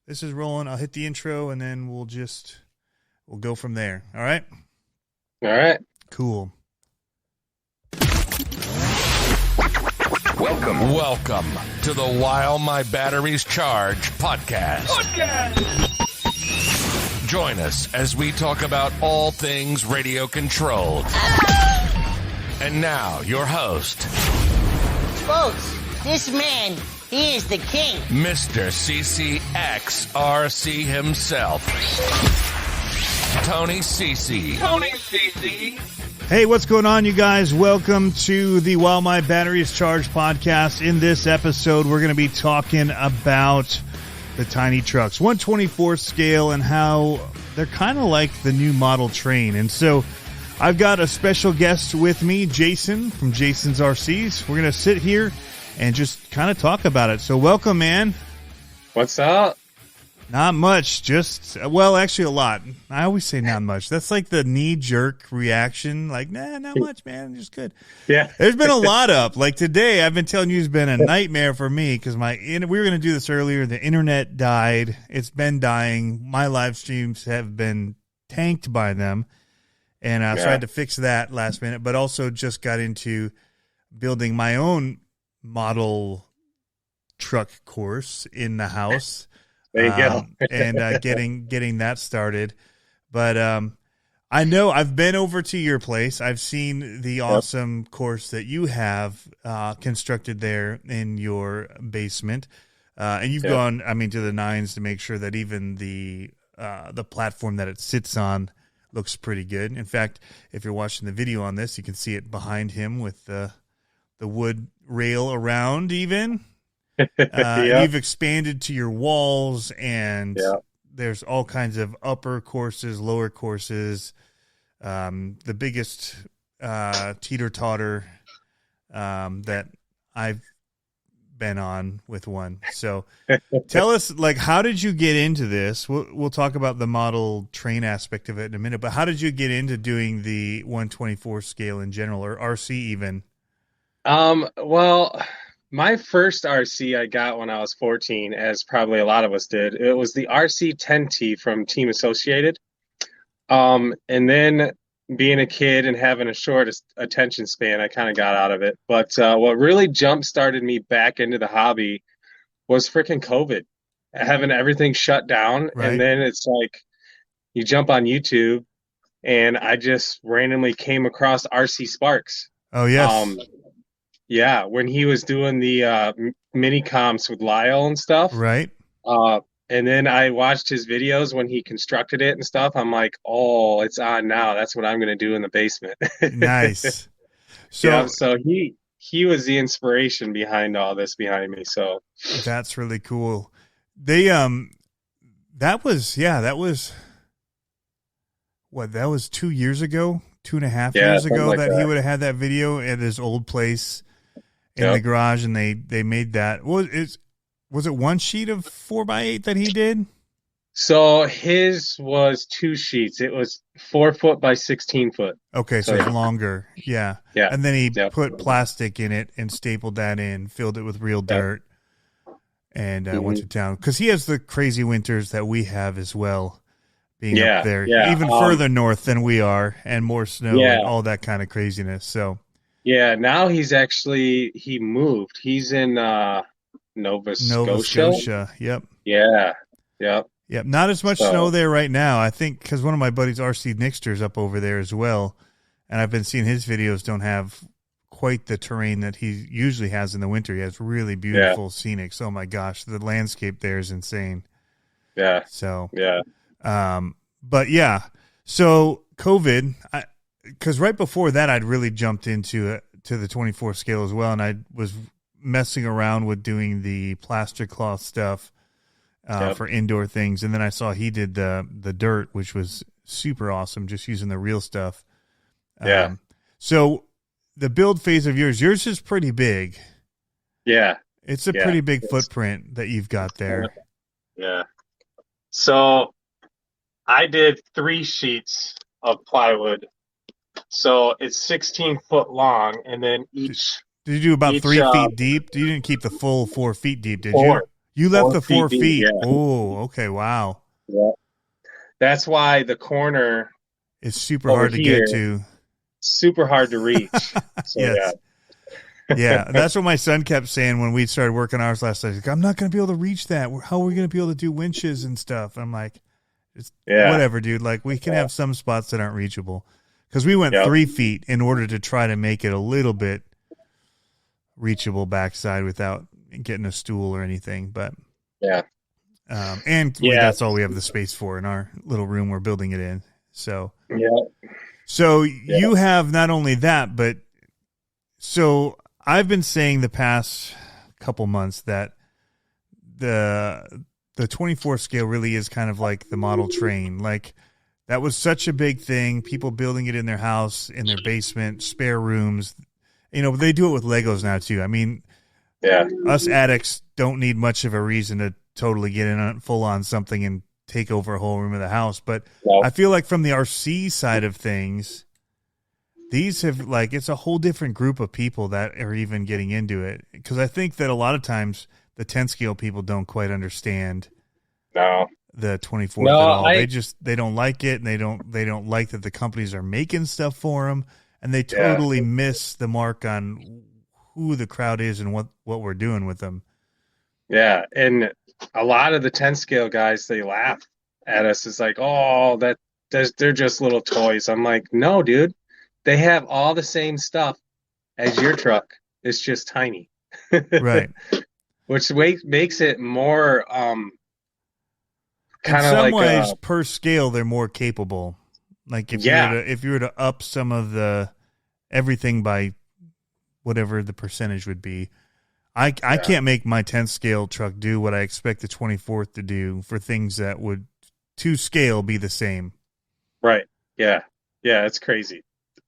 this is rolling. I'll hit the intro, and then we'll go from there. All right? All right. Cool. Welcome to the While My Batteries Charge podcast. Join us as we talk about all things radio controlled. And now, your host, Folks, this man, he is the king. Mr. CCxRC himself, Tony CC. Hey, what's going on, you guys? Welcome to the While My Batteries Charge podcast. In this episode, we're going to be talking about the tiny trucks, 1/24 scale, and how they're kind of like the new model train. And so I've got a special guest with me, Jason from Jason's RCs. We're going to sit here and just kind of talk about it. So welcome, man. What's up? Not much, actually a lot. I always say not much. That's like the knee-jerk reaction. Like, nah, not much, man. Just good. Yeah. There's been a lot up. Like today, I've been telling you it's been a nightmare for me because we were going to do this earlier. The internet died. It's been dying. My live streams have been tanked by them. And so I had to fix that last minute, but also just got into building my own model truck course in the house. There you go. And getting that started. But I know I've been over to your place. I've seen the awesome course that you have constructed there in your basement. And you've gone, to the nines to make sure that even the platform that it sits on looks pretty good. In fact, if you're watching the video on this, you can see it behind him with the wood rail around even. You've expanded to your walls, and there's all kinds of upper courses, lower courses. The biggest teeter-totter that I've been on with one. So tell us, like, how did you get into this? We'll talk about the model train aspect of it in a minute, but how did you get into doing the 1/24 scale in general, or RC even? Well, my first RC I got when I was 14, as probably a lot of us did. It was the RC 10T from Team Associated. And then being a kid and having a short attention span, I kind of got out of it. But what really jump-started me back into the hobby was freaking COVID, having everything shut down. Right. And then it's like you jump on YouTube, and I just randomly came across RC Sparks. Oh, yes. Yeah, when he was doing the mini comps with Lyle and stuff. Right. And then I watched his videos when he constructed it and stuff. I'm like, oh, it's on now. That's what I'm going to do in the basement. Nice. So he was the inspiration behind all this behind me. So that's really cool. They that was 2 years ago, 2.5 years ago like that that. He would have had that video at his old place in the garage, and they made that. Was it one sheet of 4x8 that he did? So his was 2 sheets. It was 4 foot by 16 foot. Okay, so it's longer. Yeah. Yeah. And then he put plastic in it and stapled that in, filled it with real dirt, and went to town. Because he has the crazy winters that we have as well, being up there. Yeah. Even further north than we are, and more snow and all that kind of craziness. So yeah, now he moved. He's in Nova Scotia. Yep. Yeah. Yep. Yep. Not as much snow there right now, I think, because one of my buddies, RC Nixter's up over there as well, and I've been seeing his videos don't have quite the terrain that he usually has in the winter. He has really beautiful scenics. Oh my gosh, the landscape there is insane. Yeah. So yeah. So COVID, because right before that, I'd really jumped into the 24 scale as well, and I was messing around with doing the plaster cloth stuff for indoor things, and then I saw he did the dirt, which was super awesome, just using the real stuff. So the build phase of yours is pretty big. Yeah. It's a pretty big footprint that you've got there. Yeah. So I did 3 sheets of plywood. So it's 16 foot long, and then each. Did you do about 3 feet deep? You didn't keep the full 4 feet deep, did 4. you? You left the 4 deep, feet. yeah. Oh, okay. Wow. Yeah. That's why the corner It's super over hard to here, get to. super hard to reach. So Yes. Yeah. That's what my son kept saying when we started working ours last night. He's like, I'm not going to be able to reach that. How are we going to be able to do winches and stuff? I'm like, whatever, dude. Like, we can have some spots that aren't reachable. Because we went 3 feet in order to try to make it a little bit reachable backside without getting a stool or anything. But that's all we have the space for in our little room we're building it in. So you have not only that, but so I've been saying the past couple months that the 24 scale really is kind of like the model train. Like, that was such a big thing. People building it in their house, in their basement, spare rooms. You know, they do it with Legos now too. I mean, us addicts don't need much of a reason to totally get in on full on something and take over a whole room of the house. But I feel like from the RC side of things, these have it's a whole different group of people that are even getting into it. Because I think that a lot of times the 10 scale people don't quite understand the 24 at all. They don't like it, and they don't like that the companies are making stuff for them, and they totally miss the mark on who the crowd is and what we're doing with them. Yeah, and a lot of the 10 scale guys, they laugh at us. It's like, oh, they're just little toys. I'm like, no, dude, they have all the same stuff as your truck. It's just tiny, right? Which makes it more in some ways per scale they're more capable. Like if you were to up some of the everything by whatever the percentage would be, I can't make my 10 scale truck do what I expect the 24th to do for things that would to scale be the same. Right. Yeah. Yeah. It's crazy.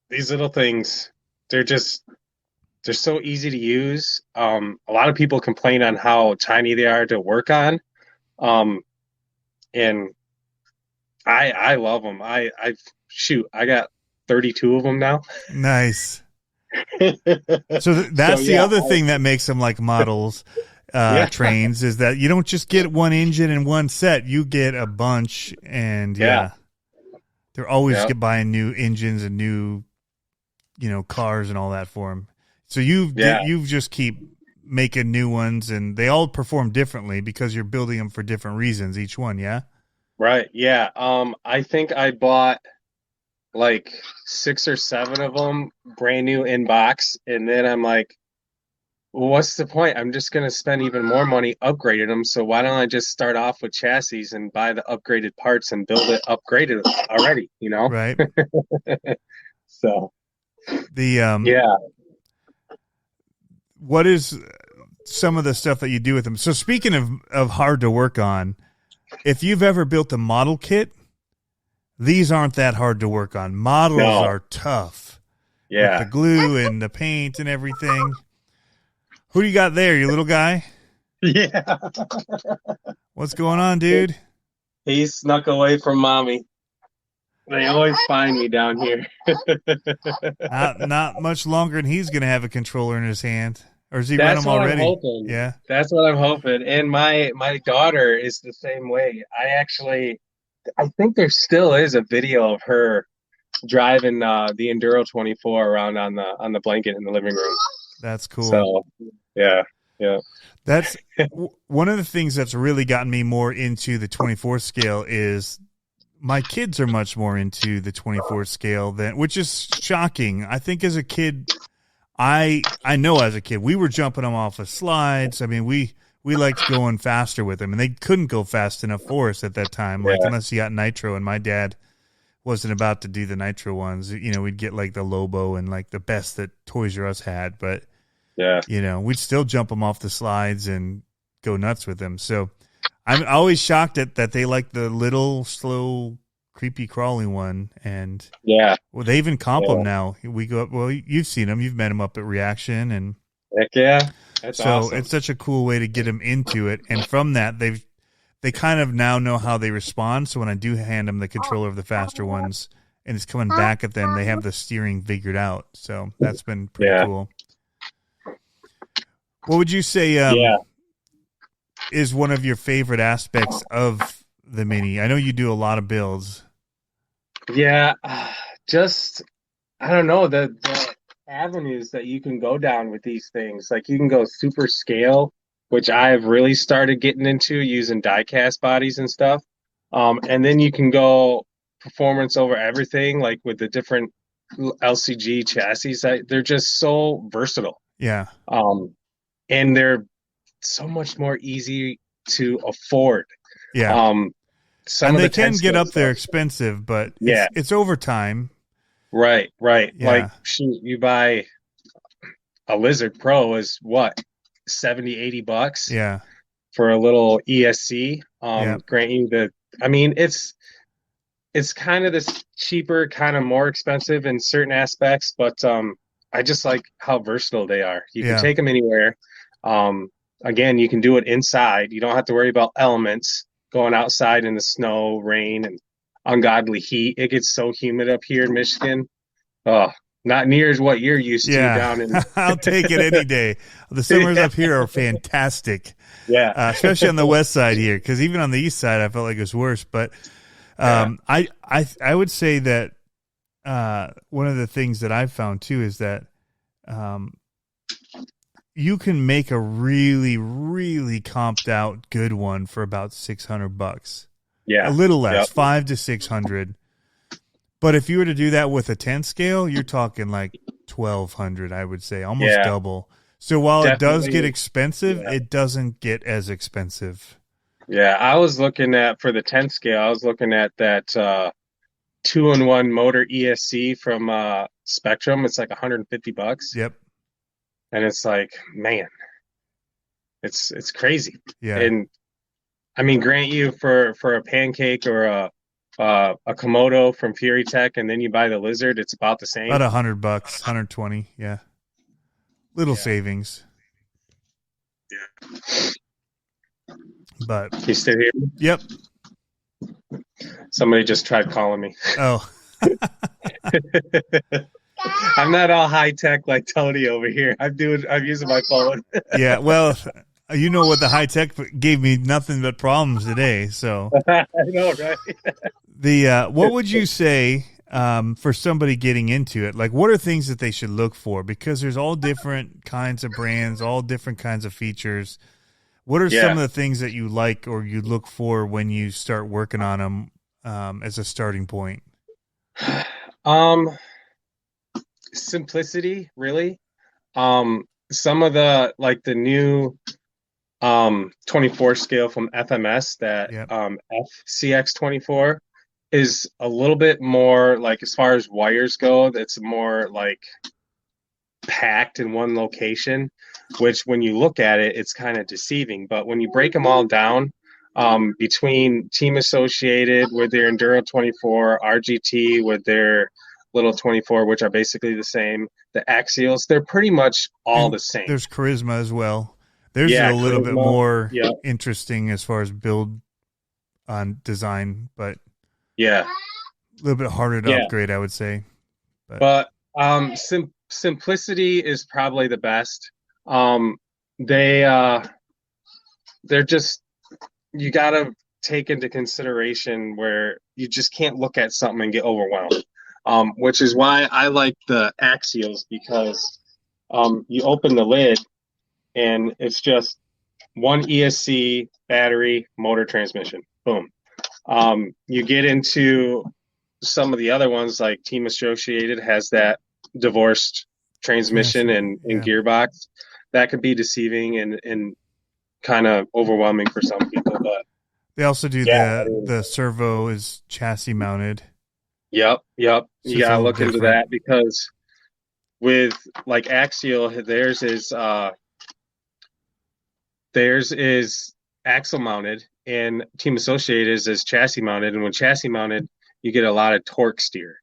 These little things, they're so easy to use. A lot of people complain on how tiny they are to work on. And I love them. I got 32 of them now. Nice. So that's the other thing that makes them like models, trains, is that you don't just get one engine in one set. You get a bunch, and they're always buying new engines and new, cars and all that for them. So you've just keep making new ones, and they all perform differently because you're building them for different reasons, each one. Yeah. Right. Yeah. I think I bought like 6 or 7 of them brand new in box, and then I'm like, well, what's the point? I'm just going to spend even more money upgrading them. So why don't I just start off with chassis and buy the upgraded parts and build it upgraded already, Right. So what is some of the stuff that you do with them? So speaking of hard to work on, if you've ever built a model kit, these aren't that hard to work on. Models are tough. Yeah. With the glue and the paint and everything. Who do you got there, you little guy? Yeah. What's going on, dude? He snuck away from mommy. They always find me down here. Not much longer, and he's going to have a controller in his hand. Or has he run them already? I'm hoping. Yeah. That's what I'm hoping. And my daughter is the same way. I think there still is a video of her driving the Enduro 24 around on the blanket in the living room. That's cool. So, yeah. That's one of the things that's really gotten me more into the 24 scale is my kids are much more into the 24 scale which is shocking. I think as a kid, I know as a kid, we were jumping them off of slides. I mean, we liked going faster with them, and they couldn't go fast enough for us at that time. Like, unless you got nitro, and my dad wasn't about to do the nitro ones. We'd get like the Lobo and like the best that Toys R Us had, but we'd still jump them off the slides and go nuts with them. So I'm always shocked that they like the little slow, creepy crawling one. And well, they even comp them now. We go up. Well, you've seen them. You've met them up at Reaction, and heck yeah, that's awesome. It's such a cool way to get them into it. And from that, they kind of now know how they respond. So when I do hand them the controller of the faster ones, and it's coming back at them, they have the steering figured out. So that's been pretty cool. What would you say? is one of your favorite aspects of the Mini? I know you do a lot of builds. Yeah, just I don't know the avenues that you can go down with these things. Like you can go super scale, which I've really started getting into using die cast bodies and stuff. And then you can go performance over everything, like with the different LCG chassis. They're just so versatile. Yeah. And they're so much more easy to afford. Yeah. Some and of they the can get up there stuff, expensive, but Yeah. it's over time. Right. Yeah. Like shoot, you buy a Lizard Pro is what, 70, $80 Yeah. for a little ESC. Yeah. Grant you I mean, it's kind of this cheaper, kind of more expensive in certain aspects, but I just like how versatile they are. You can Yeah. take them anywhere. Again, you can do it inside. You don't have to worry about elements going outside in the snow, rain, and ungodly heat. It gets so humid up here in Michigan. Oh, not near as what you're used to down in. I'll take it any day. The summers up here are fantastic. Yeah. Especially on the west side here, because even on the east side, I felt like it was worse. But I would say that one of the things that I've found too is that you can make a really, really comped out good one for about $600. Yeah. A little less, 500 to 600. But if you were to do that with a 10 scale, you're talking like 1,200, I would say, almost double. So while it does get expensive, it doesn't get as expensive. Yeah, I was looking at, for the 10 scale, I was looking at that 2-in-1 motor ESC from Spectrum. It's like $150. Yep. And it's like, man, it's crazy. Yeah. And I mean, grant you for a pancake or a Komodo from Fury Tech, and then you buy the Lizard, it's about the same. About $100, 120. Yeah. Little savings. Yeah. But you still here? Yep. Somebody just tried calling me. Oh. I'm not all high tech like Tony over here. I'm using my phone. Yeah, well, you know what, the high tech gave me nothing but problems today. So I know, right? What would you say for somebody getting into it? Like, what are things that they should look for? Because there's all different kinds of brands, all different kinds of features. What are some of the things that you like or you look for when you start working on them as a starting point? Simplicity, really. Some of the new 24 scale from FMS, that CCx24 is a little bit more like, as far as wires go, it's more like packed in one location, which when you look at it, it's kind of deceiving. But when you break them all down, between Team Associated with their Enduro 24, RGT with their little 24, which are basically the same, the Axials, they're pretty much all the same. There's Charisma as well. There's a little bit more interesting as far as build on design, but a little bit harder to upgrade, I would say. But simplicity is probably the best. They're just, you gotta take into consideration where you just can't look at something and get overwhelmed. Which is why I like the Axials, because you open the lid and it's just one ESC, battery, motor, transmission. Boom. You get into some of the other ones, like Team Associated has that divorced transmission and gearbox. That could be deceiving and kind of overwhelming for some people. But they also do the servo is chassis mounted. Yep. You gotta look into that, because with like Axial, theirs is axle mounted, and Team Associated is chassis mounted. And when chassis mounted, you get a lot of torque steer,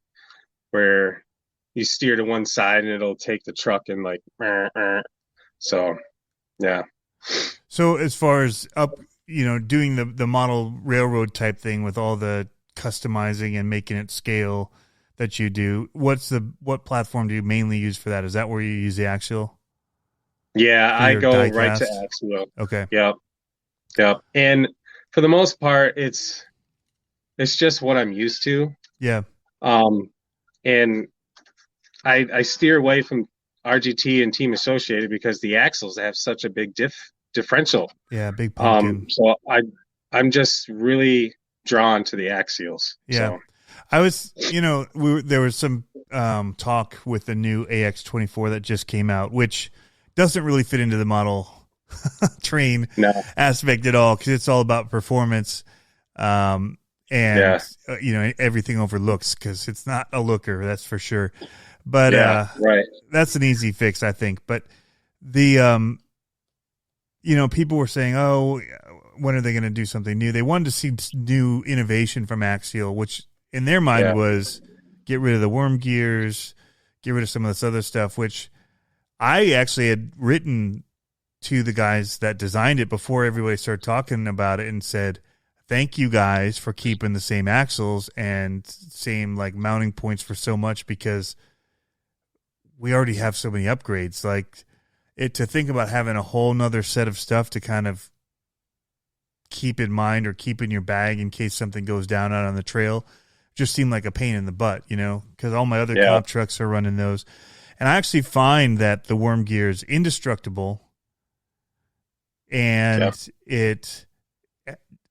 where you steer to one side and it'll take the truck and like, so yeah. So as far as doing the model railroad type thing with all the customizing and making it scale that you do, what platform do you mainly use for that? Is that where you use the Axial? Yeah, I go right to Axial. Okay. Yep. Yep. And for the most part, it's just what I'm used to. Yeah. And I steer away from RGT and Team Associated because the axles have such a big differential. Yeah, big pumpkin. So I'm just really drawn to the axials. Yeah. So. I was, there was some talk with the new AX24 that just came out, which doesn't really fit into the model train aspect at all, because it's all about performance, and everything over looks, because it's not a looker, that's for sure. But right, that's an easy fix, I think. But the people were saying, oh, when are they going to do something new? They wanted to see new innovation from Axial, which in their mind was get rid of the worm gears, get rid of some of this other stuff, which I actually had written to the guys that designed it before everybody started talking about it and said, thank you guys for keeping the same axles and same like mounting points for so much, because we already have so many upgrades. Like to think about having a whole nother set of stuff to kind of keep in mind or keep in your bag in case something goes down out on the trail just seemed like a pain in the butt, because all my other comp trucks are running those. And I actually find that the worm gear is indestructible, and it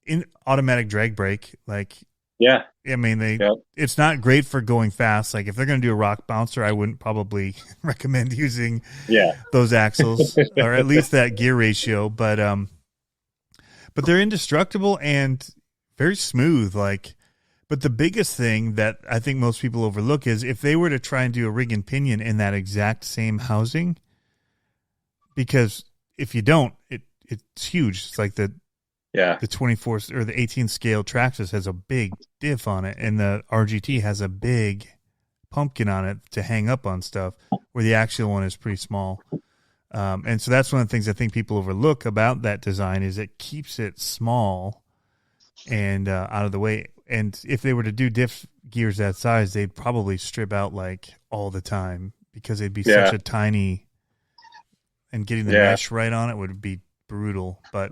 in automatic drag brake. Like, I mean, it's not great for going fast. Like if they're going to do a rock bouncer, I wouldn't probably recommend using those axles or at least that gear ratio. But they're indestructible and very smooth. Like, but the biggest thing that I think most people overlook is if they were to try and do a rig and pinion in that exact same housing, because if you don't, it's huge. It's like the 24 or the 18 scale Traxxas has a big diff on it, and the RGT has a big pumpkin on it to hang up on stuff, where the Axial one is pretty small. And so that's one of the things I think people overlook about that design is it keeps it small and out of the way. And if they were to do diff gears that size, they'd probably strip out like all the time, because they'd be such a tiny, and getting the mesh right on it would be brutal. But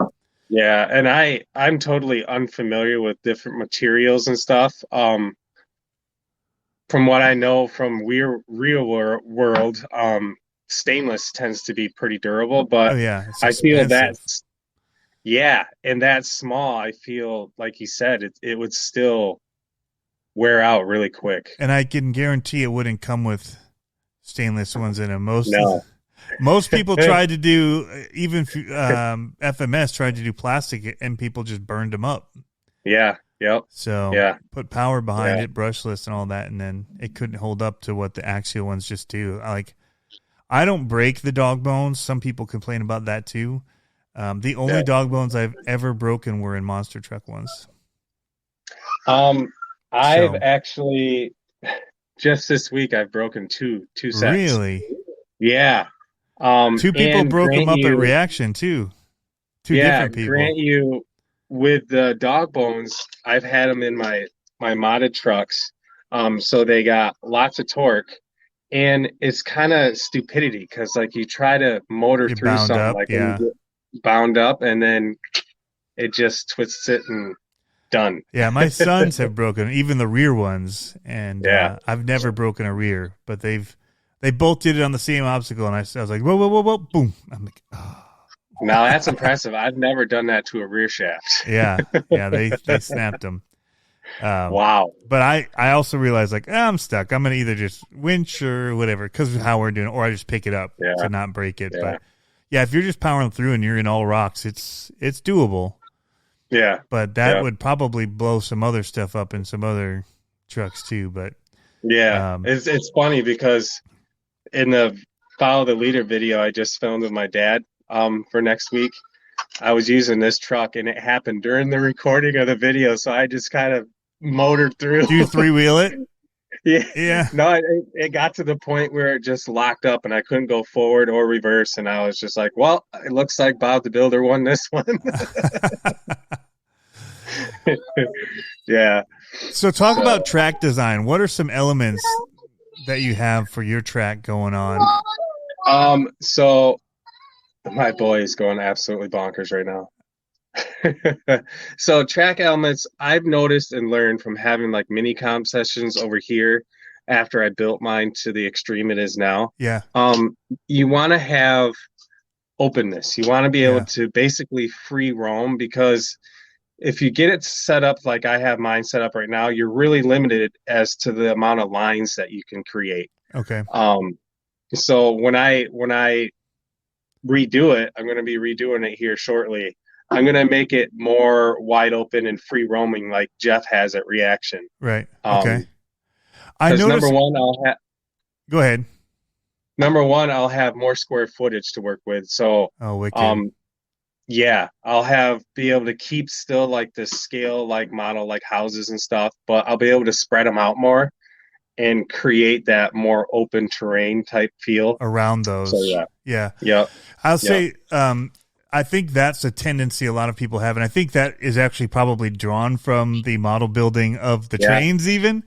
and I'm totally unfamiliar with different materials and stuff. From what I know from real world, stainless tends to be pretty durable, but I feel that's and that's small. I feel like you said it would still wear out really quick. And I can guarantee it wouldn't come with stainless ones in them. Most people tried to do, even FMS tried to do plastic, and people just burned them up. So put power behind it, brushless and all that, and then it couldn't hold up to what the Axial ones just do. Like, I don't break the dog bones. Some people complain about that too. The only dog bones I've ever broken were in monster truck ones. I've actually just this week I've broken two sets. Really? Yeah. Two people broke them up at Reaction too. Two different people. Grant you, with the dog bones, I've had them in my modded trucks. So they got lots of torque. And it's kind of stupidity, because like you try to motor through something up, like you get bound up, and then it just twists it and done. Yeah, my sons have broken even the rear ones, and I've never broken a rear, but they both did it on the same obstacle, and I was like, whoa, boom. I'm like, oh. Now that's impressive. I've never done that to a rear shaft. They snapped them. Wow. But I also realized, like, I'm stuck. I'm going to either just winch or whatever, because of how we're doing it, or I just pick it up to not break it. But if you're just powering through and you're in all rocks, it's doable. Yeah. But that would probably blow some other stuff up in some other trucks too. But it's funny because in the Follow the Leader video I just filmed with my dad for next week, I was using this truck, and it happened during the recording of the video, so I just kind of motored through. Do you three-wheel it? Yeah. No, it got to the point where it just locked up, and I couldn't go forward or reverse, and I was just like, well, it looks like Bob the Builder won this one. Yeah. So talk about track design. What are some elements that you have for your track going on? So my boy is going absolutely bonkers right now. So track elements, I've noticed and learned from having like mini comp sessions over here after I built mine to the extreme it is now. Yeah. You want to have openness. You want to be able Yeah. to basically free roam, because if you get it set up like I have mine set up right now, you're really limited as to the amount of lines that you can create. Okay. So when I redo it, I'm going to be redoing it here shortly. I'm going to make it more wide open and free roaming like Jeff has at Reaction. Right. Okay. I Because noticed. Go ahead. Number one, I'll have more square footage to work with. So, Oh, wicked. yeah, I'll be able to keep still like the scale, like model, like houses and stuff, but I'll be able to spread them out more and create that more open terrain type feel around those. So, yeah. Yeah. Yeah. I'll say, I think that's a tendency a lot of people have. And I think that is actually probably drawn from the model building of the trains even.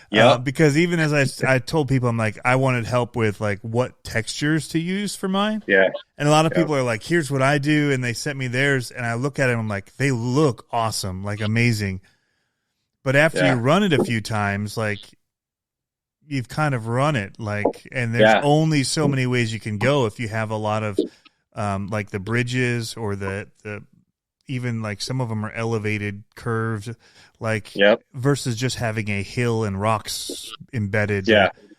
Yeah. Because even as I told people, I'm like, I wanted help with like what textures to use for mine. Yeah. And a lot of people are like, here's what I do. And they sent me theirs. And I look at them, I'm like, they look awesome, like amazing. But after you run it a few times, like you've kind of run it, like, and there's only so many ways you can go if you have a lot of like the bridges or the even like some of them are elevated curves, like versus just having a hill and rocks embedded.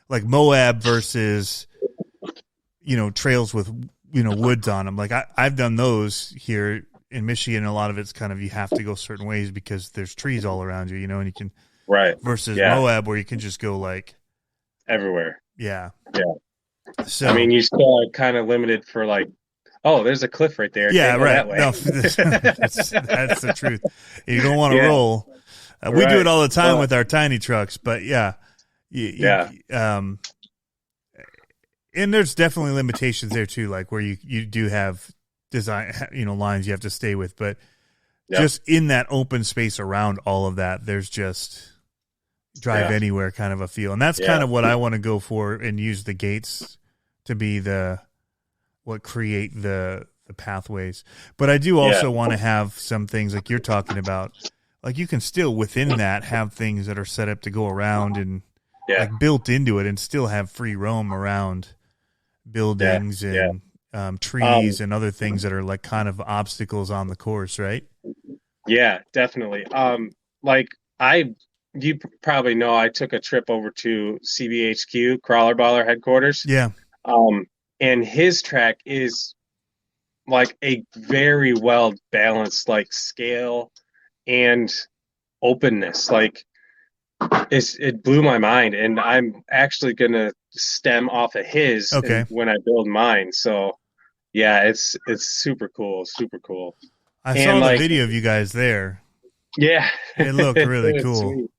Like Moab versus, trails with, woods on them. Like I've done those here in Michigan. A lot of it's kind of, you have to go certain ways because there's trees all around you, and you can, versus Moab where you can just go like everywhere. Yeah. So, I mean, you still are kind of limited for like, oh, there's a cliff right there. Yeah, right. No, that's the truth. You don't want to roll. We do it all the time with our tiny trucks, but and there's definitely limitations there too, like where you do have design, lines you have to stay with, but just in that open space around all of that, there's just drive anywhere kind of a feel, and that's kind of what I want to go for and use the gates to be what create the pathways. But I do also want to have some things like you're talking about, like you can still within that have things that are set up to go around and like built into it and still have free roam around buildings and trees and other things that are like kind of obstacles on the course, right? Yeah, definitely. Like you probably know I took a trip over to CBHQ, Crawler Baller headquarters. Yeah. And his track is like a very well balanced, like scale and openness. Like it blew my mind, and I'm actually gonna stem off of his when I build mine. So yeah, it's super cool, super cool. I saw the video of you guys there. Yeah, it looked really cool. Sweet.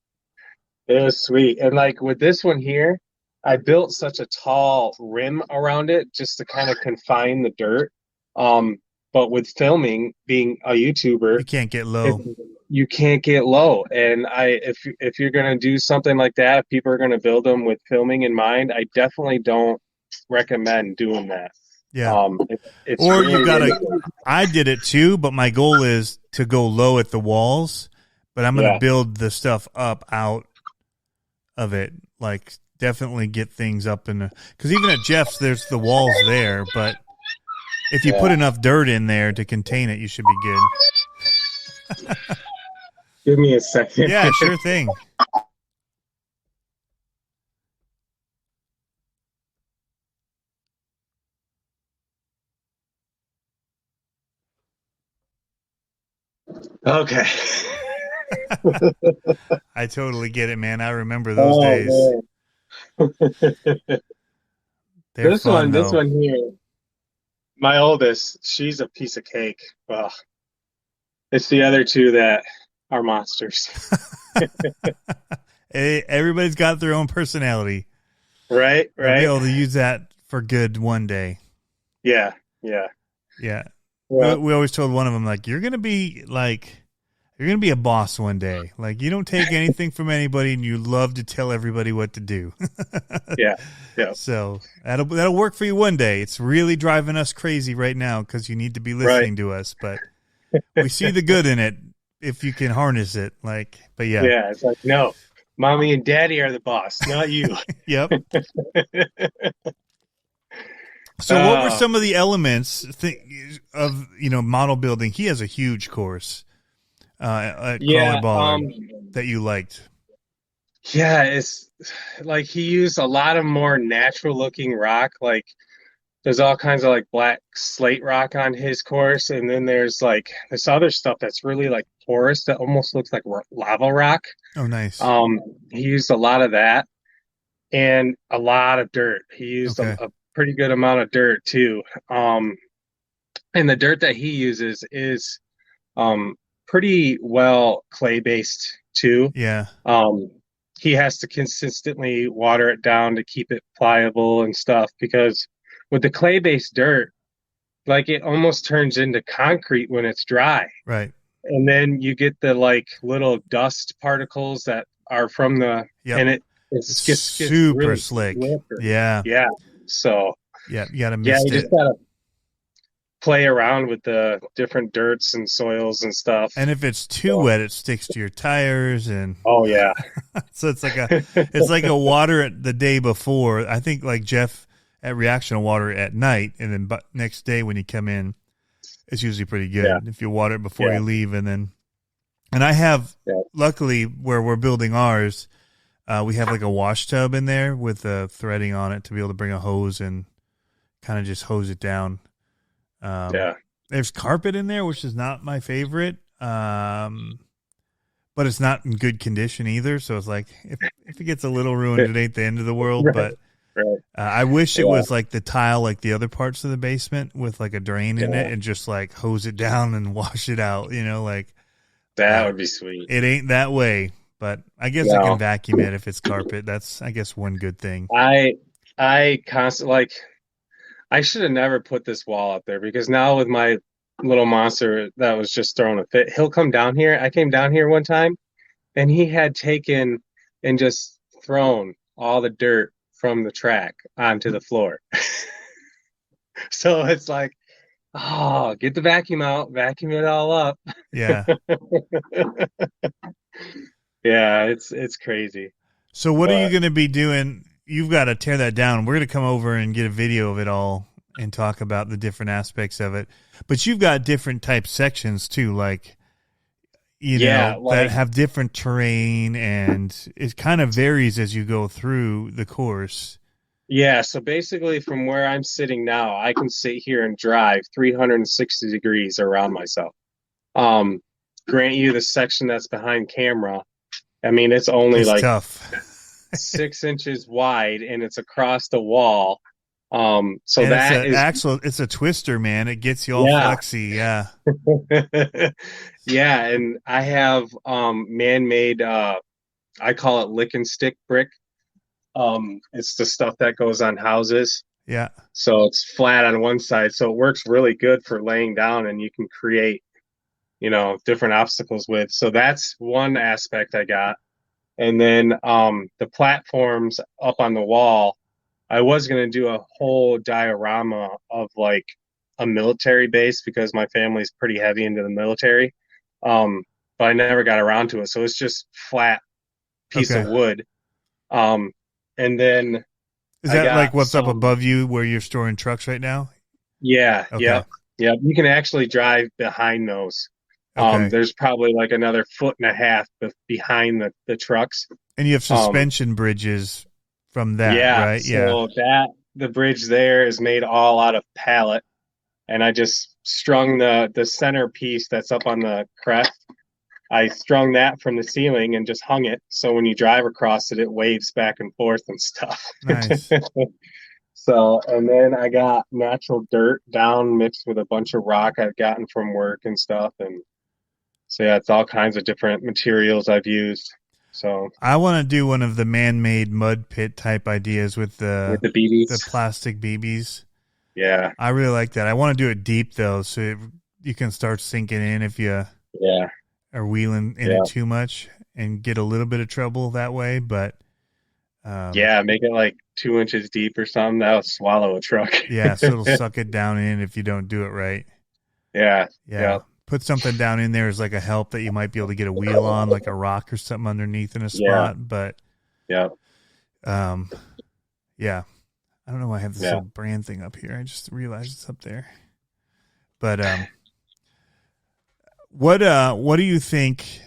It was sweet, and like with this one here, I built such a tall rim around it just to kind of confine the dirt. But with filming, being a YouTuber, you can't get low. You can't get low. And if you're going to do something like that, if people are going to build them with filming in mind, I definitely don't recommend doing that. Yeah. It's or really, you got to, I did it too, but my goal is to go low at the walls, but I'm going to build the stuff up out of it. Like, definitely get things up in because even at Jeff's there's the walls there, but if you put enough dirt in there to contain it, you should be good. Give me a second. Yeah, sure thing. Okay. I totally get it, man. I remember those days. This one here, my oldest, she's a piece of cake. Well, it's the other two that are monsters. Everybody's got their own personality. Right. I'll be able to use that for good one day. Yeah. We always told one of them, like, you're going to be a boss one day. Like, you don't take anything from anybody, and you love to tell everybody what to do. Yeah. So that'll work for you one day. It's really driving us crazy right now because you need to be listening to us. But we see the good in it if you can harness it. Like, but yeah. Yeah, it's like, no, mommy and daddy are the boss, not you. Yep. So what were Uh, some of the elements of, model building? He has a huge course at yeah, Crawler Baller that you liked. yeah, it's like he used a lot of more natural looking rock. Like there's all kinds of like black slate rock on his course, and then there's like this other stuff that's really like porous that almost looks like lava rock. Oh, nice. He used a lot of that and a lot of dirt. He used Okay. a pretty good amount of dirt too. And the dirt that he uses is pretty well clay based too. Yeah. He has to consistently water it down to keep it pliable and stuff because with the clay based dirt, like it almost turns into concrete when it's dry. Right. And then you get the like little dust particles that are from the Yep. and It's gets super really slick. slippery. Yeah. Yeah. So Yeah. You got to yeah, mist you it. just gotta play around with the different dirts and soils and stuff. And if it's too wet, it sticks to your tires, and Oh yeah. so it's like a water it the day before. I think like Jeff at Reaction will water it at night, and then next day when you come in, it's usually pretty good. Yeah. If you water it before Yeah. you leave, and I have luckily where we're building ours, we have like a wash tub in there with threading on it to be able to bring a hose and kind of just hose it down. There's carpet in there, which is not my favorite, but it's not in good condition either. So it's like if it gets a little ruined, it ain't the end of the world. Right. But I wish it was like the tile, like the other parts of the basement, with like a drain in it, and just like hose it down and wash it out. Like that would be sweet. It ain't that way, but I guess I can vacuum it if it's carpet. That's, I guess, one good thing. I constantly like. I should have never put this wall up there because now with my little monster that was just throwing a fit, he'll come down here. I came down here one time and he had taken and just thrown all the dirt from the track onto the floor. So it's like, oh, get the vacuum out, vacuum it all up. Yeah. Yeah, it's crazy. So what are you going to be doing? You've got to tear that down. We're going to come over and get a video of it all and talk about the different aspects of it. But you've got different type sections too, like, that have different terrain, and it kind of varies as you go through the course. Yeah, so basically from where I'm sitting now, I can sit here and drive 360 degrees around myself. Grant you the section that's behind camera, I mean, it's only It's like tough. 6 inches wide and it's across the wall. So and that it's a twister, man. It gets you all flexy. Yeah. Yeah. And I have, man-made, I call it lick and stick brick. It's the stuff that goes on houses. Yeah. So it's flat on one side. So it works really good for laying down and you can create, different obstacles with. So that's one aspect I got. And then the platforms up on the wall, I was going to do a whole diorama of like a military base because my family's pretty heavy into the military. But I never got around to it. So it's just flat piece of wood. And then is that like what's up above you where you're storing trucks right now? Yeah. Okay. Yeah. You can actually drive behind those. Okay. There's probably like another 1.5 feet behind the trucks. And you have suspension bridges from that, right? So the bridge there is made all out of pallet. And I just strung the center piece that's up on the crest. I strung that from the ceiling and just hung it. So when you drive across it, it waves back and forth and stuff. Nice. So, and then I got natural dirt down mixed with a bunch of rock I've gotten from work and stuff. And so, yeah, it's all kinds of different materials I've used. So I want to do one of the man-made mud pit type ideas with the BBs, the plastic BBs. Yeah. I really like that. I want to do it deep though, so you can start sinking in if you are wheeling in it too much and get a little bit of trouble that way. But make it like 2 inches deep or something. That'll swallow a truck. Yeah, so it'll suck it down in if you don't do it right. Yeah. Put put something down in there as like a help that you might be able to get a wheel on, like a rock or something underneath in a spot. But yeah. Yeah. I don't know why I have this little brand thing up here. I just realized it's up there. But what do you think,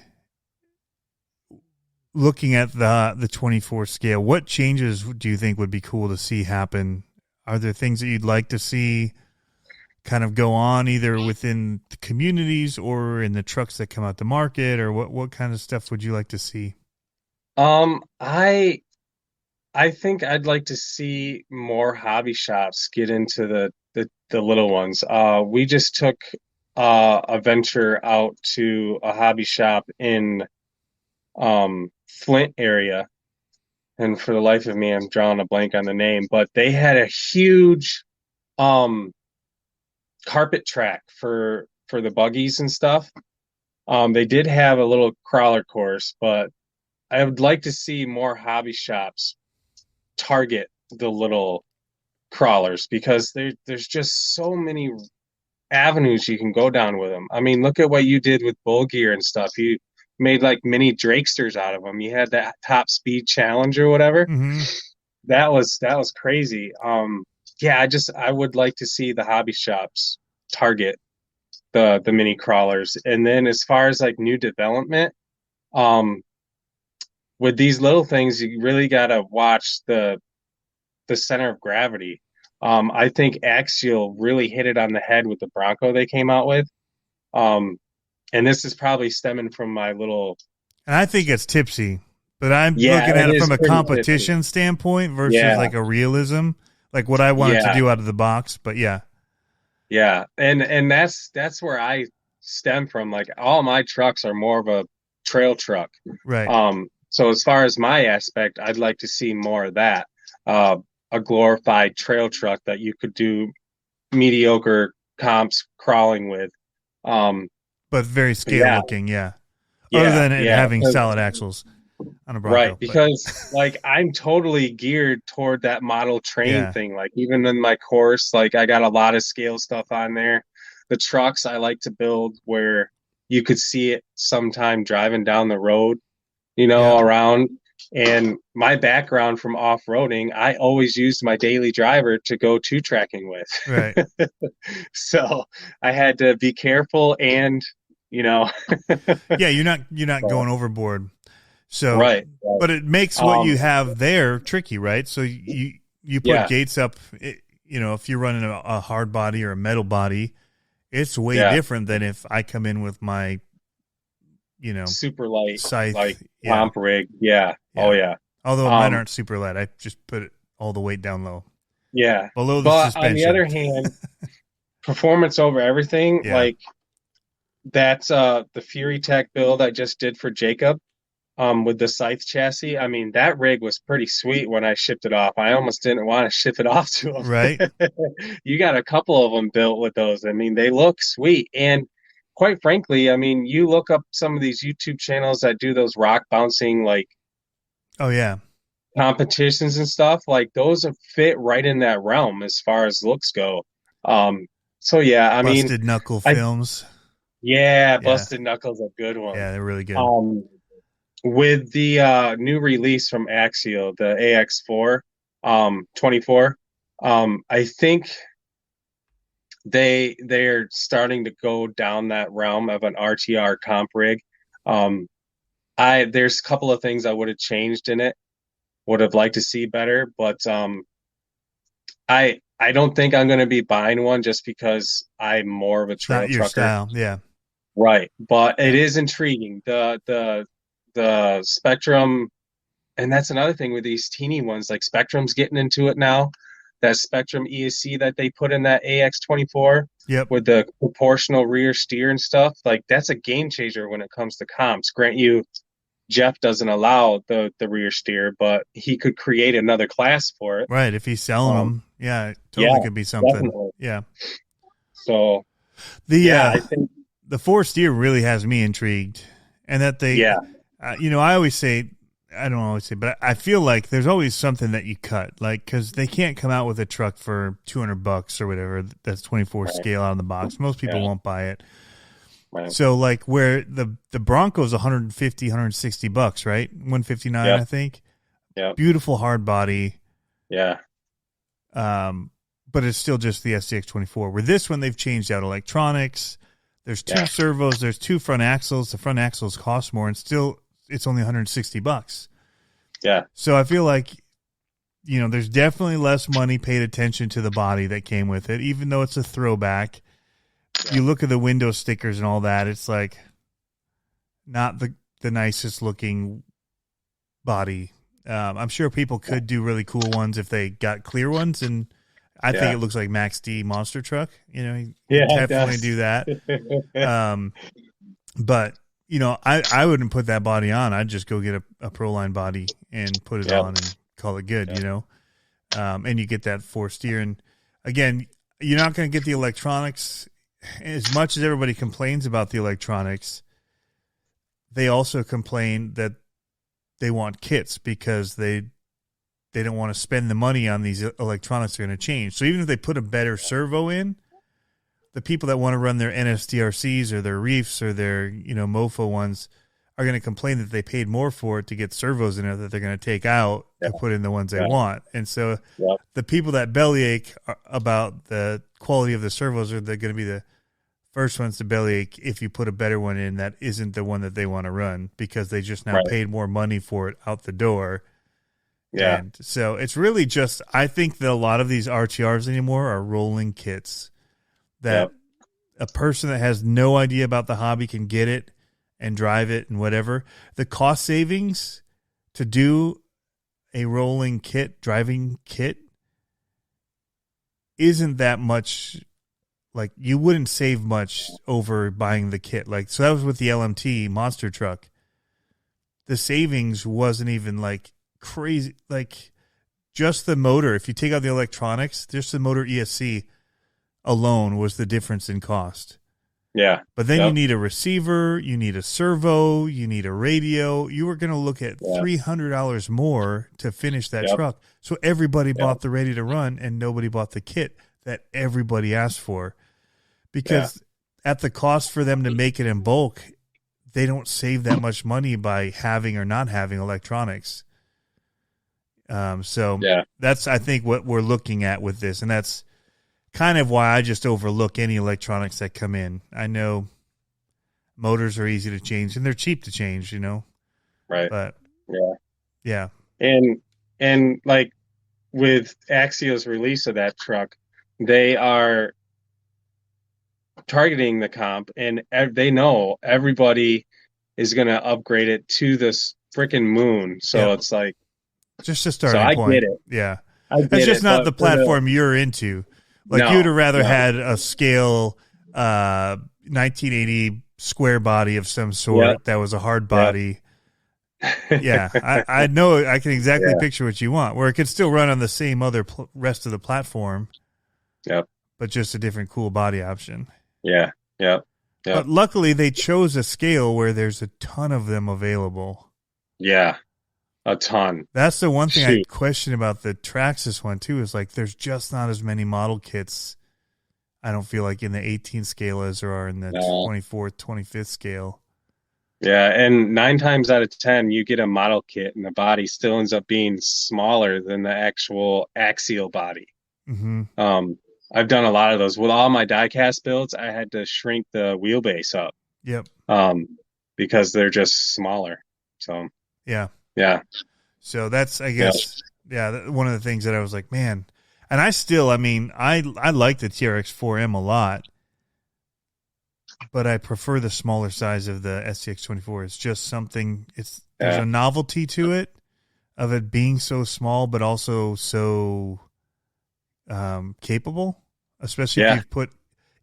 looking at the 24 scale, what changes do you think would be cool to see happen? Are there things that you'd like to see kind of go on either within the communities or in the trucks that come out to market, or what kind of stuff would you like to see? I think I'd like to see more hobby shops get into the little ones. We just took a venture out to a hobby shop in Flint area, and for the life of me, I'm drawing a blank on the name, but they had a huge carpet track for the buggies and stuff. They did have a little crawler course, but I would like to see more hobby shops target the little crawlers, because there's just so many avenues you can go down with them. I mean, look at what you did with bull gear and stuff. You made like mini drakesters out of them. You had that top speed challenge or whatever. Mm-hmm. That was crazy. Yeah, I would like to see the hobby shops target the mini crawlers. And then as far as like new development, with these little things, you really got to watch the center of gravity. I think Axial really hit it on the head with the Bronco they came out with. And this is probably stemming from my little... And I think it's tipsy, but I'm looking at it from a competition standpoint versus like a realism, like what I wanted to do out of the box. But yeah. And that's where I stem from. Like, all my trucks are more of a trail truck. Right. So as far as my aspect, I'd like to see more of that. A glorified trail truck that you could do mediocre comps crawling with. But very scale looking, Other than it having solid axles on a Bronco. Right, because like I'm totally geared toward that model train thing. Like even in my course, like I got a lot of scale stuff on there. The trucks I like to build where you could see it sometime driving down the road, around. And my background from off-roading, I always used my daily driver to go two-tracking with. Right. So I had to be careful and, Yeah, you're not going overboard. So, right. But it makes what you have there tricky, right? So you put gates up, if you're running a hard body or a metal body, it's way different than if I come in with my, super light scythe, like pump rig. Yeah. Oh yeah. Although mine aren't super light, I just put it all the weight down low. Yeah. Below the suspension. On the other hand, performance over everything. Yeah. Like that's the Fury Tech build I just did for Jacob. With the scythe chassis. I mean, that rig was pretty sweet when I shipped it off. I almost didn't want to ship it off to him. Right. You got a couple of them built with those. I mean, they look sweet. And quite frankly, I mean, you look up some of these YouTube channels that do those rock bouncing, like, competitions and stuff. Like, those fit right in that realm as far as looks go. So yeah, I mean, Busted Knuckle films. Busted Knuckle's a good one. Yeah, they're really good. With the new release from Axial, the AX4 24, I think they're starting to go down that realm of an RTR comp rig. There's a couple of things I would have changed in it, would have liked to see better, but I don't think I'm going to be buying one just because I'm more of a trail trucker. Not your style, yeah. Right, but it is intriguing. The Spectrum, and that's another thing with these teeny ones, like Spectrum's getting into it now. That Spectrum ESC that they put in that AX24 with the proportional rear steer and stuff, like that's a game changer when it comes to comps. Grant you, Jeff doesn't allow the rear steer, but he could create another class for it. Right, if he's selling them, it totally could be something. Definitely. Yeah. So I think the 4 steer really has me intrigued, and that they I always say, I don't always say, but I feel like there's always something that you cut, like, because they can't come out with a truck for $200 or whatever that's 24 scale out of the box. Most people won't buy it. Right. So like where the Bronco's $150, $160, right? 159, Yep. I think. Yeah. Beautiful hard body. Yeah. But it's still just the SCX24. Where this one, they've changed out electronics. There's two servos. There's two front axles. The front axles cost more, and still it's only $160. Yeah. So I feel like, you know, there's definitely less money paid attention to the body that came with it, even though it's a throwback. Yeah. You look at the window stickers and all that, it's like not the nicest looking body. I'm sure people could do really cool ones if they got clear ones, and I think it looks like Max D Monster Truck. You know, he definitely do that. But you know, I wouldn't put that body on. I'd just go get a Proline body and put it on and call it good. You know, and you get that forced steer. And again, you're not going to get the electronics as much as everybody complains about the electronics. They also complain that they want kits because they don't want to spend the money on these electronics that are going to change. So even if they put a better servo in, the people that want to run their NSDRCs or their Reefs or their, you know, Mofo ones are going to complain that they paid more for it to get servos in it that they're going to take out to put in the ones they want. And so the people that bellyache about the quality of the servos are they're going to be the first ones to bellyache if you put a better one in that isn't the one that they want to run because they just now paid more money for it out the door. Yeah. And so it's really just, I think that a lot of these RTRs anymore are rolling kits that a person that has no idea about the hobby can get it and drive it and whatever. The cost savings to do a rolling kit, driving kit, isn't that much. Like, you wouldn't save much over buying the kit. Like, so that was with the LMT Monster Truck. The savings wasn't even like crazy. Like, just the motor. If you take out the electronics, just the motor ESC alone was the difference in cost. Yeah. But then you need a receiver, you need a servo, you need a radio. You were going to look at $300 more to finish that truck. So everybody bought the ready to run and nobody bought the kit that everybody asked for. Because at the cost for them to make it in bulk, they don't save that much money by having or not having electronics. So that's, I think, what we're looking at with this. And that's kind of why I just overlook any electronics that come in. I know motors are easy to change and they're cheap to change, you know? Right. But yeah. And like with Axio's release of that truck, they are targeting the comp and they know everybody is going to upgrade it to this freaking moon. So it's like just a starting point. I get it. Yeah. It's just not the platform you're into. Like you'd have rather had a scale 1980 square body of some sort that was a hard body. I know I can exactly picture what you want, where it could still run on the same other rest of the platform. Yep. But just a different cool body option. Yeah. But luckily they chose a scale where there's a ton of them available. Yeah. A ton. That's the one thing I question about the Traxxas one too, is like there's just not as many model kits. I don't feel like in the 18 scale as there are in the 24th, 25th scale. Yeah, and 9 times out of 10, you get a model kit and the body still ends up being smaller than the actual axial body. Mm-hmm. I've done a lot of those with all my diecast builds. I had to shrink the wheelbase up. Yep. Because they're just smaller. So yeah. So that's, I guess, one of the things that I was like, man, and I still, I mean, I like the TRX-4M a lot, but I prefer the smaller size of the SCX-24. It's just something. There's a novelty to it, of it being so small, but also so capable, especially if you've put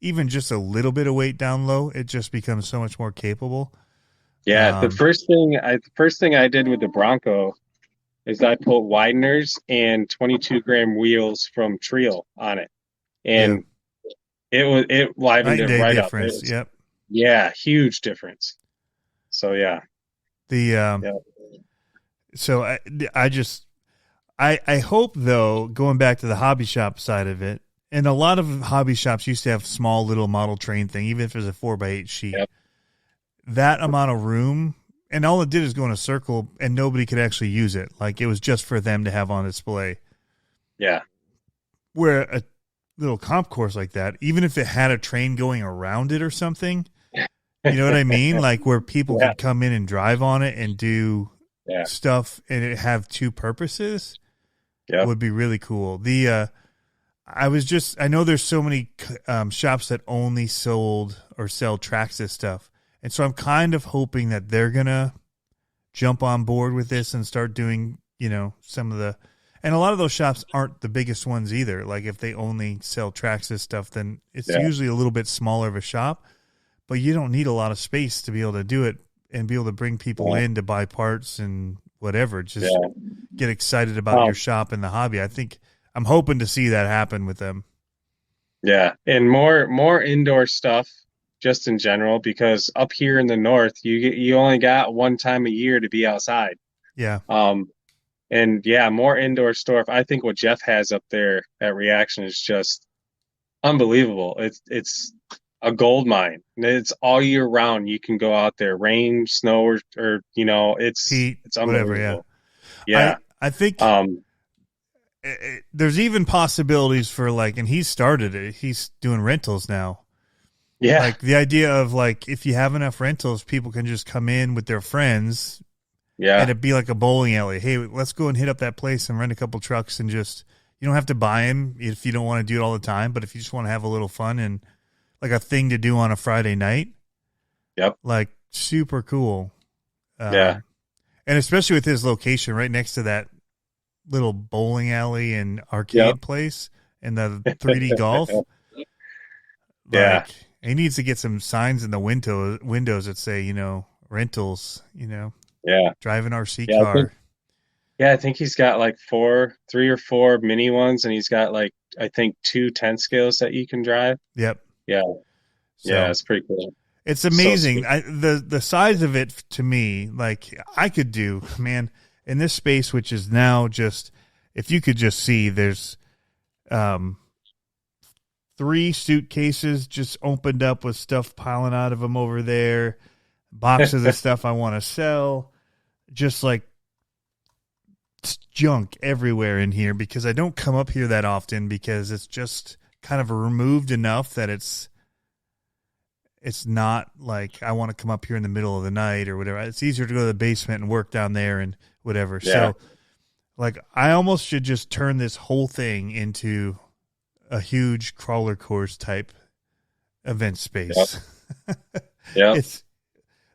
even just a little bit of weight down low, it just becomes so much more capable. Yeah, the first thing I did with the Bronco is I put wideners and 22-gram wheels from Trio on it, and it livened it right up. Yeah, huge difference. So so I hope, though, going back to the hobby shop side of it, and a lot of hobby shops used to have small little model train thing, even if it was a 4x8 sheet. that amount of room, and all it did is go in a circle, and nobody could actually use it. Like, it was just for them to have on display. Yeah. Where a little comp course like that, even if it had a train going around it or something, you know what I mean? Like, where people could come in and drive on it and do stuff, and it have two purposes, would be really cool. I know there's so many shops that only sold or sell Traxxas stuff. And so I'm kind of hoping that they're going to jump on board with this and start doing, some of the, and a lot of those shops aren't the biggest ones either. Like, if they only sell Traxxas stuff, then it's usually a little bit smaller of a shop, but you don't need a lot of space to be able to do it and be able to bring people in to buy parts and whatever. Just get excited about your shop and the hobby. I'm hoping to see that happen with them. Yeah. And more indoor stuff just in general, because up here in the north, you only got one time a year to be outside. Yeah. And more indoor stuff. I think what Jeff has up there at Reaction is just unbelievable. It's a gold mine. It's all year round. You can go out there, rain, snow, or it's heat, it's unbelievable. Whatever, yeah. I think there's even possibilities for, like, and he started it. He's doing rentals now. Yeah. Like, the idea of, like, if you have enough rentals, people can just come in with their friends. Yeah. And it'd be like a bowling alley. Hey, let's go and hit up that place and rent a couple trucks, and just, you don't have to buy them if you don't want to do it all the time. But if you just want to have a little fun and like a thing to do on a Friday night. Yep. Like, super cool. And especially with his location right next to that little bowling alley and arcade place and the 3D golf. He needs to get some signs in the windows that say, rentals, drive an RC car. I think he's got like 3 or 4 mini ones, and he's got like, I think 2 10 scales that you can drive. Yep. Yeah. So, it's pretty cool. It's amazing. So the size of it, to me, like, I could do, man, in this space, which is now just, if you could just see, there's 3 suitcases just opened up with stuff piling out of them over there, boxes of stuff I want to sell, just like junk everywhere in here, because I don't come up here that often, because it's just kind of removed enough that it's not like I want to come up here in the middle of the night or whatever. It's easier to go to the basement and work down there and whatever. Yeah. So, like, I almost should just turn this whole thing into a huge crawler course type event space. Yeah. It's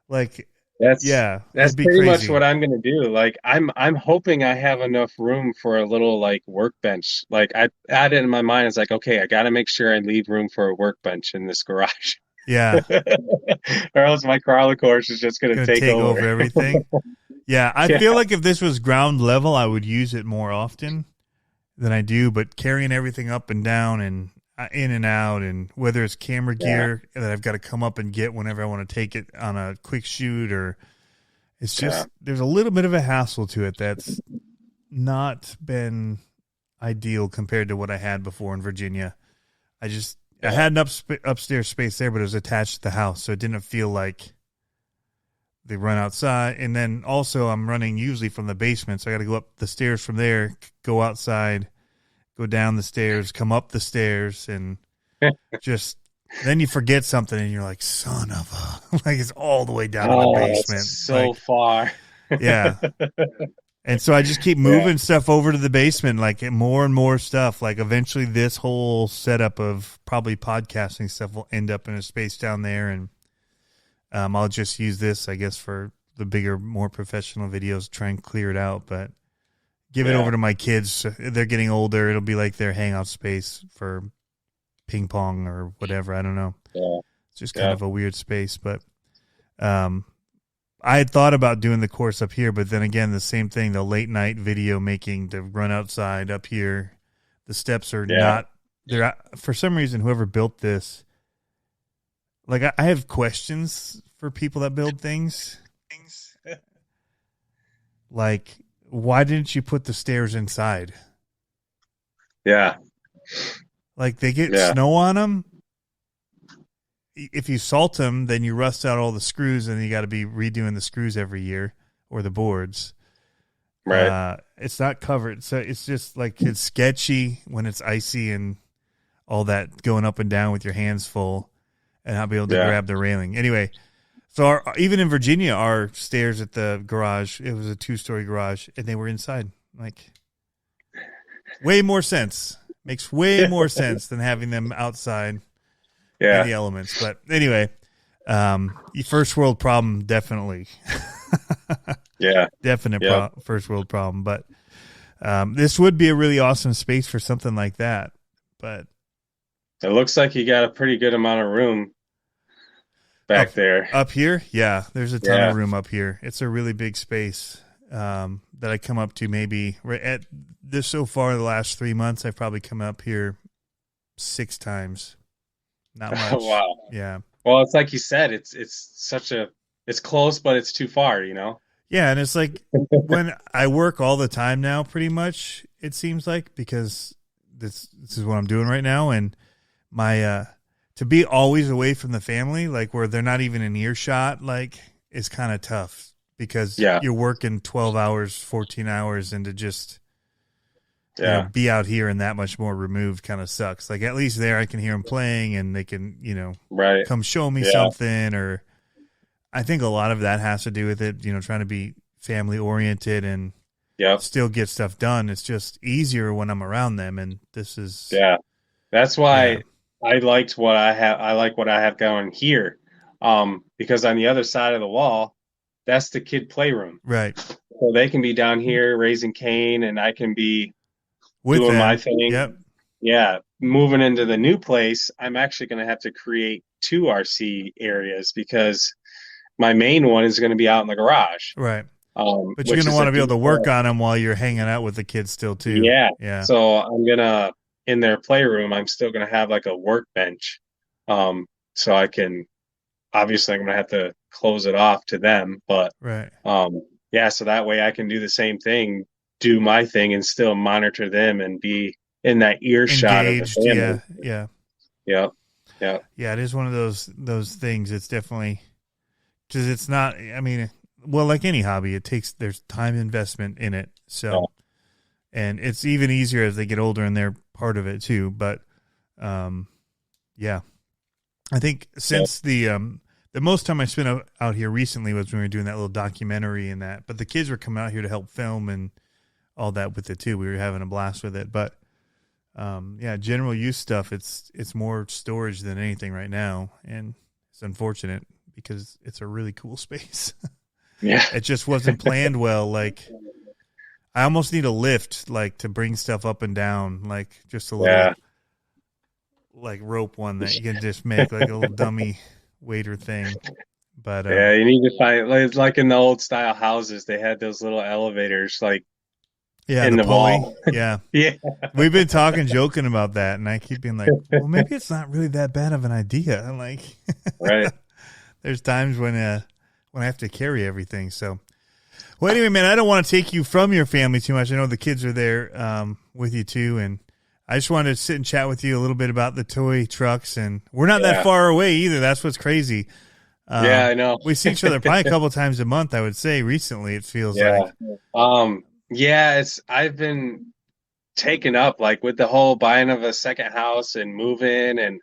like, that's pretty crazy. Much what I'm going to do. Like, I'm hoping I have enough room for a little, like, workbench. Like, I had it in my mind. It's like, okay, I got to make sure I leave room for a workbench in this garage. Yeah. Or else my crawler course is just going to take over everything. Yeah. I feel like if this was ground level, I would use it more often than I do, but carrying everything up and down and in and out, and whether it's camera gear that I've got to come up and get whenever I want to take it on a quick shoot, or it's just, there's a little bit of a hassle to it that's not been ideal compared to what I had before in Virginia. I had an upstairs space there, but it was attached to the house, so it didn't feel like they run outside. And then also I'm running usually from the basement, so I got to go up the stairs from there, go outside, go down the stairs, come up the stairs, and just then you forget something and you're like, son of a, like, it's all the way down in the basement. So like, far. Yeah. And so I just keep moving stuff over to the basement, like more and more stuff. Like, eventually this whole setup of probably podcasting stuff will end up in a space down there. And I'll just use this, I guess, for the bigger, more professional videos, try and clear it out. But give it over to my kids. They're getting older. It'll be like their hangout space for ping pong or whatever. I don't know. Yeah. It's just kind of a weird space. But I had thought about doing the course up here, but then again, the same thing, the late night video making to run outside up here. The steps are not, they're, for some reason, whoever built this, like, I have questions for people that build things. Like, why didn't you put the stairs inside? Yeah. Like, they get snow on them. if you salt them, then you rust out all the screws, and you got to be redoing the screws every year or the boards. Right. It's not covered, so it's just like it's sketchy when it's icy and all that going up and down with your hands full, and not be able to grab the railing. Anyway, so even in Virginia, our stairs at the garage, it was a 2-story garage, and they were inside. Like, way more sense. Makes way more sense than having them outside in the elements. But anyway, first world problem, definitely. Definite first world problem. But this would be a really awesome space for something like that. But it looks like you got a pretty good amount of room back there. Up here? Yeah, there's a ton of room up here. It's a really big space that I come up to maybe at this so far the last 3 months. I've probably come up here 6 times. Not much. Wow. Yeah. Well, it's like you said, it's close, but it's too far, you know? Yeah, and it's like when I work all the time now, pretty much, it seems like, because this is what I'm doing right now, and my to be always away from the family, like where they're not even in earshot, like, is kind of tough because you're working 12 hours, 14 hours, and to just you know, be out here and that much more removed kind of sucks. Like, at least there I can hear them playing, and they can, you know, come show me something, or I think a lot of that has to do with it, you know, trying to be family oriented and still get stuff done. It's just easier when I'm around them, and this is that's why I liked what I have. I like what I have going here, because on the other side of the wall, that's the kid playroom, right? So they can be down here raising Cain, and I can be with doing them. my thing. Yeah, moving into the new place, I'm actually going to have to create 2 RC areas because my main one is going to be out in the garage. Right. But you're going to want to be able to work on them while you're hanging out with the kids still too. Yeah. So I'm going to, in their playroom, I'm still going to have like a workbench. So I can, obviously I'm going to have to close it off to them, but so that way I can do the same thing, do my thing, and still monitor them and be in that earshot engaged, of the family. Yeah, it is one of those things. It's definitely, because it's not, I mean, well, like any hobby, there's time investment in it. So, and it's even easier as they get older and they're part of it too. But, I think since the most time I spent out here recently was when we were doing that little documentary and that, but the kids were coming out here to help film and all that with it too. We were having a blast with it, but general use stuff, it's more storage than anything right now. And it's unfortunate, because it's a really cool space. It just wasn't planned well. Like, I almost need a lift, like, to bring stuff up and down, like just a little, like rope one that you can just make like a little dummy waiter thing. But you need to find, like in the old style houses, they had those little elevators, like in the wall. We've been joking about that, and I keep being like, well, maybe it's not really that bad of an idea. I'm like, there's times when I have to carry everything. So, well, anyway, man, I don't want to take you from your family too much. I know the kids are there with you too, and I just wanted to sit and chat with you a little bit about the toy trucks, and we're not that far away either. That's what's crazy. I know. We see each other probably a couple times a month, I would say. Recently, it feels like. I've been taken up, like, with the whole buying of a second house and moving, and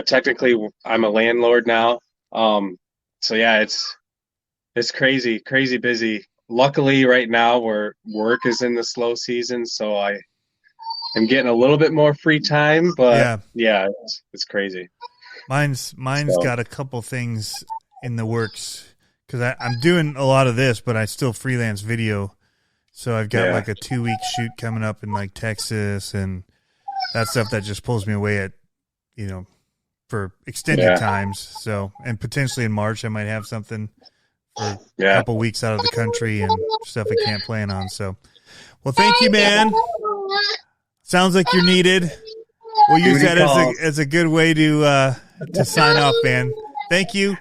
technically I'm a landlord now. So it's crazy busy. Luckily right now work is in the slow season, so I am getting a little bit more free time, but it's crazy. Mine's got a couple things in the works, because I'm doing a lot of this, but I still freelance video. So I've got like a 2-week shoot coming up in like Texas, and that stuff that just pulls me away at, for extended times. So, and potentially in March, I might have something for a couple weeks out of the country and stuff I can't plan on. So, well, thank you, man. Sounds like you're needed. We'll use that as a good way to sign off, man. Thank you.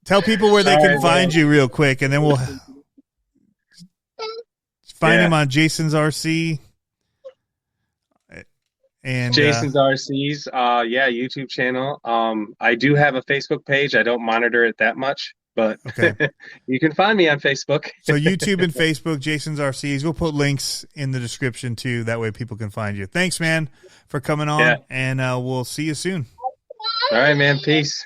Tell people where they can find you real quick, and then we'll find him on Jason's RC. And Jason's RC's, YouTube channel. I do have a Facebook page. I don't monitor it that much, but okay. You can find me on Facebook. So YouTube and Facebook, Jason's RCs. We'll put links in the description too. That way people can find you. Thanks, man, for coming on, and we'll see you soon. All right, man. Peace.